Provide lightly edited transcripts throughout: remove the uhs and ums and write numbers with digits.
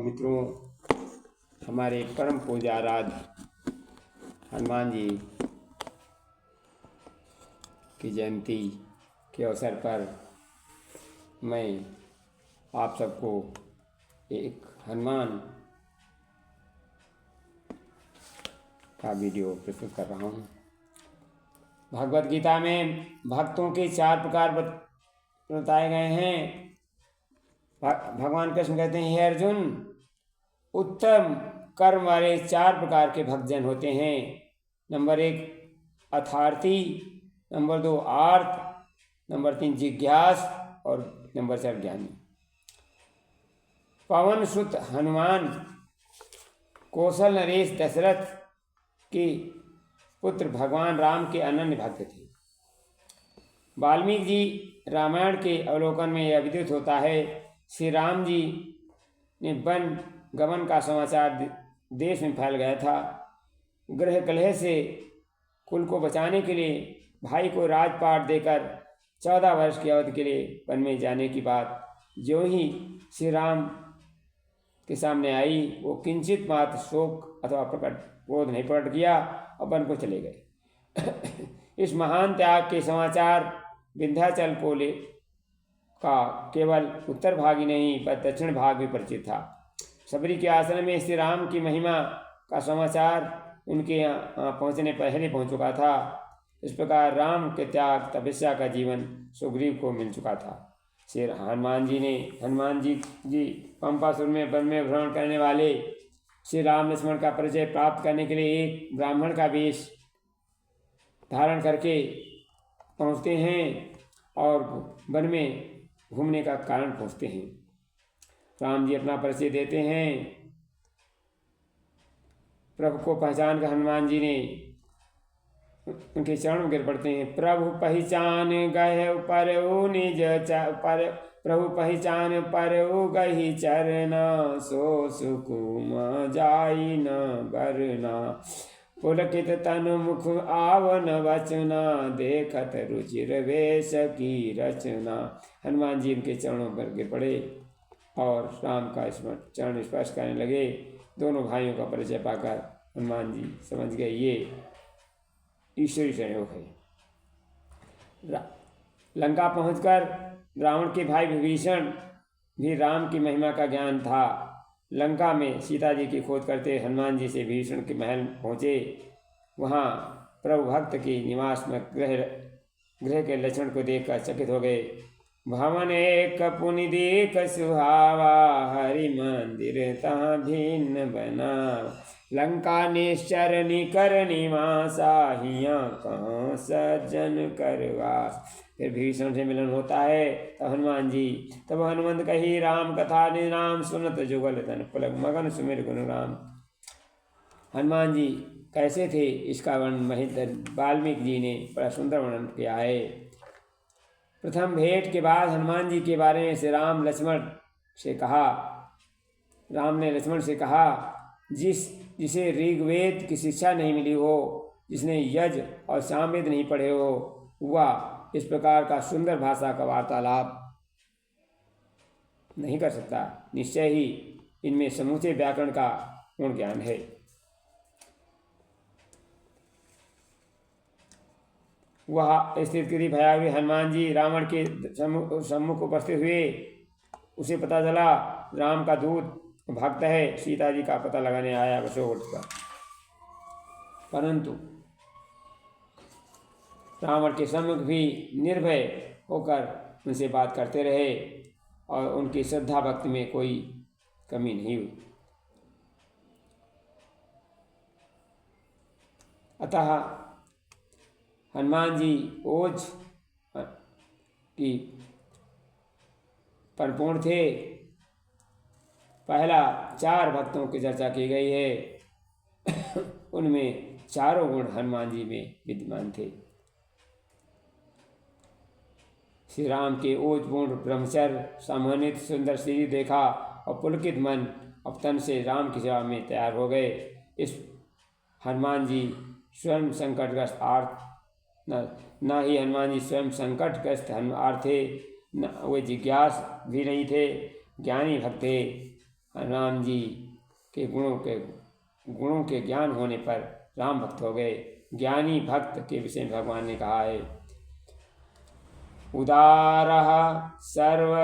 मित्रों, हमारे परम पूज्याराध्य हनुमान जी की जयंती के अवसर पर मैं आप सबको एक हनुमान का वीडियो प्रस्तुत कर रहा हूँ। भगवत गीता में भक्तों के 4 प्रकार बताए गए हैं। भगवान कृष्ण कहते हैं, हे अर्जुन, उत्तम कर्म वाले 4 प्रकार के भक्तजन होते हैं। नंबर 1 अर्थार्थी, नंबर 2 आर्त, नंबर 3 जिज्ञास और नंबर 4 ज्ञानी। पवन सुत हनुमान कौशल नरेश दशरथ के पुत्र भगवान राम के अनन्य भक्त थे। वाल्मीकि जी रामायण के अवलोकन में यह विदित होता है, श्री राम जी ने वन गमन का समाचार देश में फैल गया था। गृह कलह से कुल को बचाने के लिए भाई को राजपाट देकर 14 वर्ष की अवधि के लिए वन में जाने की बात जो ही श्री राम के सामने आई, वो किंचित मात्र शोक अथवा प्रकट क्रोध नहीं प्रकट किया और वन को चले गए। इस महान त्याग के समाचार विंध्याचल कोले का केवल उत्तर भाग ही नहीं पर दक्षिण भाग भी परिचित था। सबरी के आश्रम में श्री राम की महिमा का समाचार उनके यहाँ पहुँचने पहले पहुँच चुका था। इस प्रकार राम के त्याग तपस्या का जीवन सुग्रीव को मिल चुका था। श्री हनुमान जी पंपासुर में वन में भ्रमण करने वाले श्री राम लक्ष्मण का परिचय प्राप्त करने के लिए एक ब्राह्मण का वेश धारण करके पहुँचते हैं और वन में घूमने का कारण पूछते हैं। राम जी अपना परिचय देते हैं। प्रभु को पहचान कर हनुमान जी ने उनके चरणों में गिर पड़ते हैं। प्रभु पहचान गए परऊ निज पर प्रभु पहचान परऊ गही चरना, सो सुकुम जाई न बरना। पुलकित तनु मुख आवन वचना, देखत रुचिर वेश की रचना। हनुमान जी उनके चरणों पर गिर पड़े और राम का चरण स्पर्श करने लगे। दोनों भाइयों का परिचय पाकर हनुमान जी समझ गए ये ईश्वरी संयोग है। लंका पहुंचकर रावण के भाई विभीषण भी राम की महिमा का ज्ञान था। लंका में सीता जी की खोज करते हनुमान जी से विभीषण के महल पहुँचे। वहाँ प्रभु भक्त की निवास में गृह के लक्षण को देखकर चकित हो गए। भवन एक पुनि देख सुहावा, हरि मंदिर तहाँ भिन्न बना। लंका निश्चर निकर निवासा, हिया कहाँ सज्जन करवास। फिर भीषण से मिलन होता है तब हनुमान जी तब हनुमंत कही, राम कथा निराम सुनत जुगल तन पुलक मगन सुमिर गुण राम। हनुमान जी कैसे थे इसका वर्णन वाल्मीकि जी ने बड़ा सुंदर वर्णन किया है। प्रथम भेंट के बाद हनुमान जी के बारे में श्री राम ने लक्ष्मण से कहा, जिसे ऋग्वेद की शिक्षा नहीं मिली हो, जिसने यज्ञ और सामवेद नहीं पढ़े हो, वह इस प्रकार का सुंदर भाषा का वार्तालाप नहीं कर सकता। निश्चय ही इनमें समूचे व्याकरण का पूर्ण ज्ञान है। वह स्थिति भयावह हनुमान जी रावण के सम्मुख उपस्थित हुए। उसे पता चला राम का दूत भक्त है, सीता जी का पता लगाने आया अशोक का। परंतु रावण के सम्मुख भी निर्भय होकर उनसे बात करते रहे और उनकी श्रद्धा भक्ति में कोई कमी नहीं हुई। अतः हनुमान जी ओज की परिपूर्ण थे। पहला 4 भक्तों की चर्चा की गई है। उनमें चारों गुण हनुमान जी में विद्यमान थे। श्री राम के ओजपूर्ण ब्रह्मचर्य, सम्मानित सुंदर शरीर देखा और पुलकित मन और तन से राम की सेवा में तैयार हो गए। इस हनुमान जी स्वयं संकटग्रस्त न ही हनुमान जी स्वयं संकटग्रस्त आर्थ थे, न वे जिज्ञास भी नहीं थे, ज्ञानी भक्त थे। राम जी के गुणों के ज्ञान होने पर राम भक्त हो गए। ज्ञानी भक्त के विषय में भगवान ने कहा है, उदारः सर्व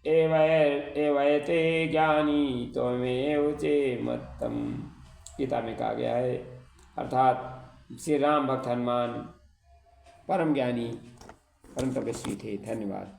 एवयते ज्ञानी त्वमेव चे मत्तम, गीता में कहा गया है। अर्थात श्री राम भक्त हनुमान परम ज्ञानी परम तपस्वी थे। धन्यवाद।